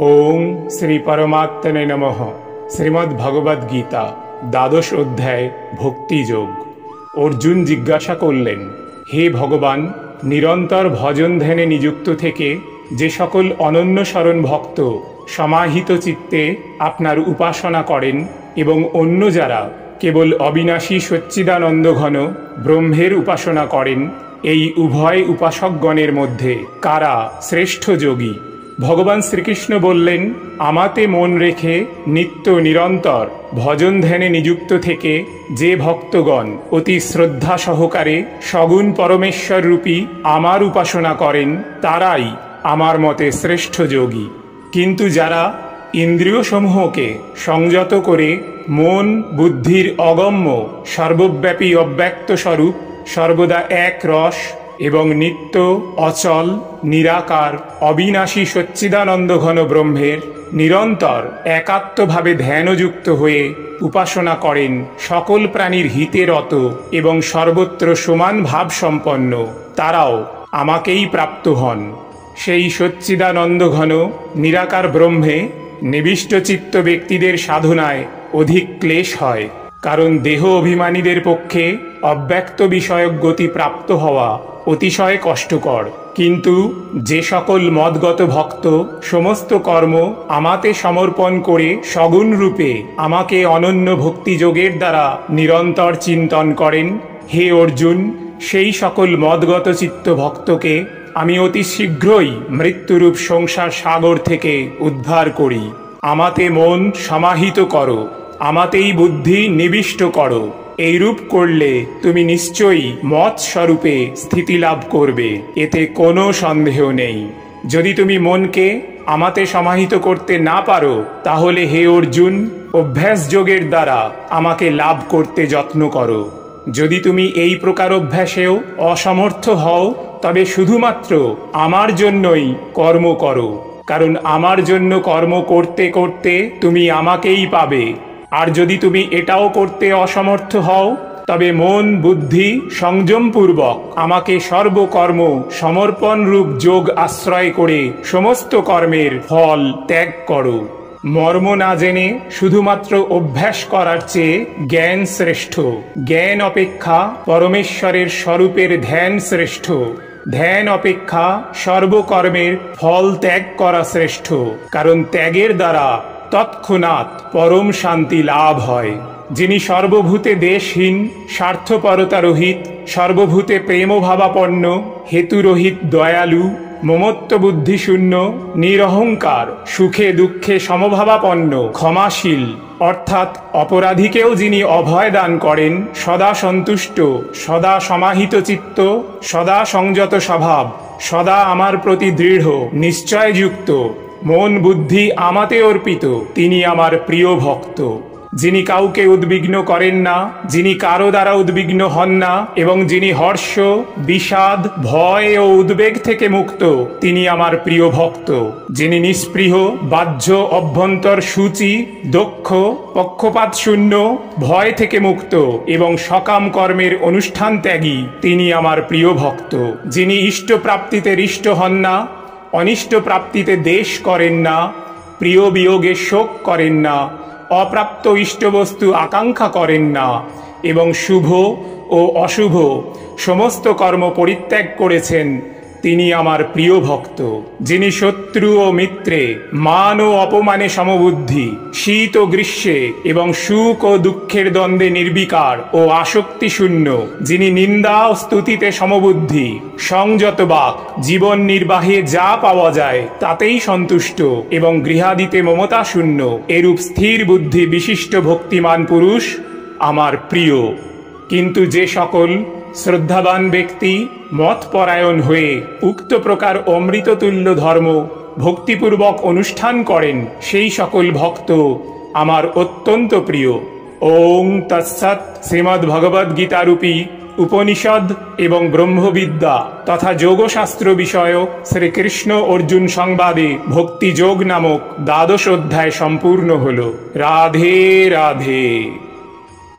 ওং শ্রী পরমাত্মনে নমঃ। শ্রীমদ্ ভগবদ গীতা দ্বাদশ অধ্যায় ভক্তিযোগ। অর্জুন জিজ্ঞাসা করলেন, হে ভগবান, নিরন্তর ভজন ধ্যানে নিযুক্ত থেকে যে সকল অনন্যশরণ ভক্ত সমাহিত চিত্তে আপনার উপাসনা করেন এবং অন্য যারা কেবল অবিনাশী সচ্চিদানন্দ ঘন ব্রহ্মের উপাসনা করেন, এই উভয় উপাসকগণের মধ্যে কারা শ্রেষ্ঠ যোগী? ভগবান শ্রীকৃষ্ণ বললেন, আমাতে মন রেখে নিত্য নিরন্তর ভজন ধ্যানে নিযুক্ত থেকে যে ভক্তগণ অতি শ্রদ্ধা সহকারে সগুণ পরমেশ্বর রূপী আমার উপাসনা করেন, তারাই আমার মতে শ্রেষ্ঠ যোগী। কিন্তু যারা ইন্দ্রিয়সমূহকে সংযত করে মন বুদ্ধির অগম্য সর্বব্যাপী অব্যক্ত স্বরূপ সর্বদা এক রস এবং নিত্য অচল নিরাকার অবিনাশী সচ্চিদানন্দ ঘন ব্রহ্মের নিরন্তর একাত্মভাবে ধ্যানযুক্ত হয়ে উপাসনা করেন, সকল প্রাণীর হিতে রত এবং সর্বত্র সমান ভাব সম্পন্ন, তারাও আমাকেই প্রাপ্ত হন। সেই সচ্চিদানন্দ ঘন নিরাকার ব্রহ্মে নিবিষ্ট চিত্ত ব্যক্তিদের সাধনায় অধিক ক্লেশ হয়, কারণ দেহ অভিমানীদের পক্ষে অব্যক্ত বিষয়ক গতি প্রাপ্ত হওয়া অতিশয় কষ্টকর। কিন্তু যে সকল মদগত ভক্ত সমস্ত কর্ম আমাতে সমর্পণ করে সগুণ রূপে আমাকে অনন্য ভক্তিযোগের দ্বারা নিরন্তর চিন্তন করেন, হে অর্জুন, সেই সকল মদগত চিত্ত ভক্তকে আমি অতি শীঘ্রই মৃত্যুরূপ সংসার সাগর থেকে উদ্ধার করি। আমাতে মন সমাহিত করো, আমাতেই বুদ্ধি নিবিষ্ট করো। এইরূপ করলে তুমি নিশ্চয়ই মৎ স্বরূপে স্থিতি লাভ করবে, এতে কোনো সন্দেহ নেই। যদি তুমি মনকে আমাতে সমাহিত করতে না পারো, তাহলে হে অর্জুন, অভ্যাস যোগের দ্বারা আমাকে লাভ করতে যত্ন করো। যদি তুমি এই প্রকার অভ্যাসেও অসমর্থ হও, তবে শুধুমাত্র আমার জন্যই কর্ম করো, কারণ আমার জন্য কর্ম করতে করতে তুমি আমাকেই পাবে। আর যদি তুমি এটাও করতে অসমর্থ হও, তবে মন বুদ্ধি সংযমপূর্বক আমাকে সর্বকর্ম সমর্পণ রূপ যোগ আশ্রয় করে সমস্ত কর্মের ফল ত্যাগ করো। মর্ম না জেনে শুধুমাত্র অভ্যাস করার চেয়ে জ্ঞান শ্রেষ্ঠ। জ্ঞান অপেক্ষা পরমেশ্বরের স্বরূপের ধ্যান শ্রেষ্ঠ। ধ্যান অপেক্ষা সর্বকর্মের ফল ত্যাগ করা শ্রেষ্ঠ, কারণ ত্যাগের দ্বারা তৎক্ষণাৎ পরম শান্তি লাভ হয়। যিনি সর্বভূতে দেশহীন, স্বার্থপরতা রহিত, সর্বভূতে প্রেমভাবাপন্ন, হেতুরহিত, দয়ালু, মমত্ব বুদ্ধিশূন্য, নিরহংকার, সুখে দুঃখে সমভাবাপন্ন, ক্ষমাশীল, অর্থাৎ অপরাধীকেও যিনি অভয় দান করেন, সদা সন্তুষ্ট, সদা সমাহিত চিত্ত, সদা সংযত স্বভাব, সদা আমার প্রতি দৃঢ় নিশ্চয়যুক্ত, মন বুদ্ধি আমাতে অর্পিত, তিনি আমার প্রিয় ভক্ত। যিনি কাউকে উদ্বিগ্ন করেন না, যিনি কারো দ্বারা উদ্বিগ্ন হন না এবং যিনি হর্ষ বিষাদ ভয় ও উদ্বেগ থেকে মুক্ত, তিনি আমার প্রিয় ভক্ত। যিনি নিস্পৃহ বাহ্য অভ্যন্তর সূচি দক্ষ পক্ষপাত শূন্য ভয় থেকে মুক্ত এবং সকাম কর্মের অনুষ্ঠান ত্যাগী, তিনি আমার প্রিয় ভক্ত। যিনি ইষ্ট প্রাপ্তিতে হৃষ্ট হন না, অনিষ্ট প্রাপ্তিতে দেশ করেন না, প্রিয় বিয়োগে শোক করেন না, অপ্রাপ্ত ইষ্টবস্তু আকাঙ্ক্ষা করেন না এবং শুভ ও অশুভ সমস্ত কর্ম পরিত্যাগ করেছেন, তিনি আমার প্রিয় ভক্ত। যিনি শত্রু ও মিত্রে মান ও অপমানে সমবুদ্ধি, শীত ও গ্রীষ্মে এবং সুখ ও দুঃখের দ্বন্দ্বে নির্বিকার ও আসক্তি শূন্য, যিনি নিন্দা ও স্তুতিতে সমবুদ্ধি, সংযত বাক, জীবন নির্বাহে যা পাওয়া যায় তাতেই সন্তুষ্ট এবং গৃহাদিতে মমতা শূন্য, এরূপ স্থির বুদ্ধি বিশিষ্ট ভক্তিমান পুরুষ আমার প্রিয়। কিন্তু যে সকল শ্রদ্ধাবান ব্যক্তি মতপরায়ণ হয়ে উক্ত প্রকার অমৃততুল্য ধর্ম ভক্তিপূর্বক অনুষ্ঠান করেন, সেই সকল ভক্ত আমার অত্যন্ত প্রিয়। ওং তৎসৎ। শ্রীমদ্ ভগবদ্ গীতারূপী উপনিষদ এবং ব্রহ্মবিদ্যা তথা যোগশাস্ত্র বিষয়ক শ্রীকৃষ্ণ অর্জুন সংবাদে ভক্তিযোগ নামক দ্বাদশ অধ্যায় সম্পূর্ণ হল। রাধে রাধে।